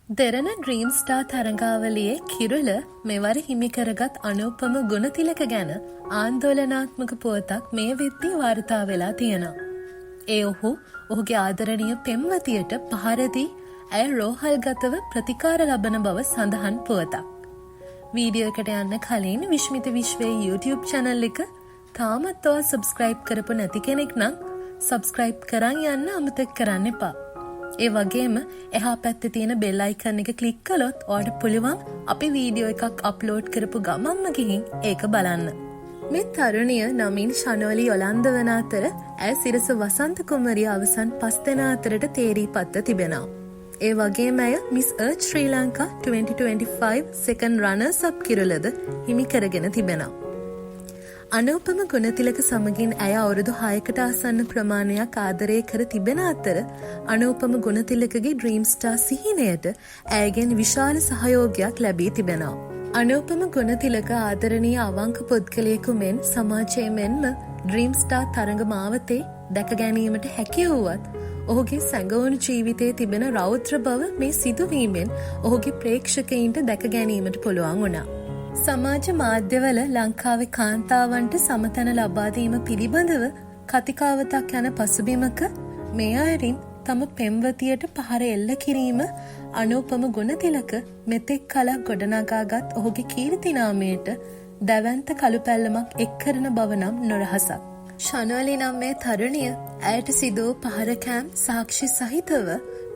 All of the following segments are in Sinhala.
දෙරණ ඩ්‍රීම් ස්ටාර් තරඟාවලියේ කිරුළ මෙවර හිමි කරගත් අනුපම ගුණතිලක ගැන ආන්දෝලනාත්මක පුවතක් මේ වෙද්දී වාර්තා වෙලා තියෙනවා. ඒ ඔහුගේ ආදරණීය පෙම්වතියට පහර දී ඇය රෝහල්ගතව ප්‍රතිකාර ලබන බව සඳහන් පුවතක්. වීඩියෝ එකට යන්න කලින් විශ්මිත විශ්වයේ YouTube channel එක තාමත් ඔයා subscribe කරපු නැති කෙනෙක් නම් subscribe කරන් යන්න අමතක කරන්න එපා. ඒ වගේම එහා පැත්තේ තියෙන bell icon එක click කළොත් ඔයාලට පුළුවන් අපි වීඩියෝ එකක් අප්ලෝඩ් කරපු ගමන්ම ගිහින් ඒක බලන්න. මේ තරුණිය නමින් ශනෝලි යොලන්ද වන අතර ඇය සිරස වසන්ත කුමරිය අවසන් 5 දෙනා අතරට තේරීපත්ව තිබෙනවා. ඒ වගේම ඇය Miss Earth Sri Lanka 2025 second runners up කිරුළද හිමි කරගෙන තිබෙනවා. අනුපම ගුණතිලක සමගින් ඇය අවුරුදු 6කට ආසන්න ප්‍රමාණයක් ආදරය කර තිබෙන අතර අනුපම ගුණතිලකගේ ඩ්‍රීම් ස්ටාර් සිහිනයට ඇයගෙන් විශාල සහයෝගයක් ලැබී තිබෙනවා. අනුපම ගුණතිලක ආදරණීය අවංක පුද්ගලයෙකු මෙන් සමාජයේ මෙන්ම ඩ්‍රීම් ස්ටාර් තරඟ මාවතේ දැක ගැනීමට හැකි වුවත් ඔහුගේ සැඟවුණු ජීවිතයේ තිබෙන රෞද්‍ර බව මේ සිදුවීමෙන් ඔහුගේ ප්‍රේක්ෂකයින්ට දැක ගැනීමට පුළුවන් වුණා. සමාජ මාධ්‍යවල ලංකාවේ කාන්තාවන්ට සමතැන ලබා දීම පිළිබඳව කතිකාවතක් යන පසුබිමක මේ අයරින් තම පෙම්වතියට පහර එල්ල කිරීම අනුපම ගුණතිලක මෙතෙක් කලක් ගොඩනගාගත් ඔහුගේ කීර්ති නාමයට දැවැන්ත කළු පැල්ලමක් එක් කරන බව නම් නොරහසක්. ශනෝලි නම් මේ තරුණිය ඇයට සිදු වූ පහර කෑම් සාක්ෂි සහිතව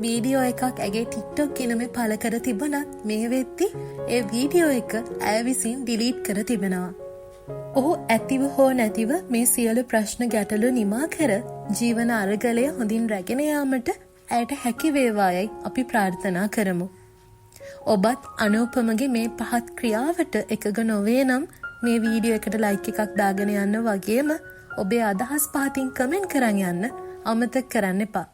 වීඩියෝ එකක් ඇගේ TikTok ගිණුමේ පළ කර තිබුණත් මේ වෙද්දී ඒ වීඩියෝ එක ඇය විසින් ඩිලීට් කර තිබෙනවා. ඔහු ඇතිව හෝ නැතිව මේ සියලු ප්‍රශ්න ගැටලු නිමා කර ජීවන අරගලය හොඳින් රැගෙන යාමට ඇයට හැකි වේවායයි අපි ප්‍රාර්ථනා කරමු. ඔබත් අනුපමගේ මේ පහත් ක්‍රියාවට එකග නොවේ නම් මේ වීඩියෝ එකට ලයික් එකක් දාගෙන යන්න වගේම ඔබේ අදහස් පහතින් කමෙන්ට් කරන් යන්න අමතක කරන්න එපා.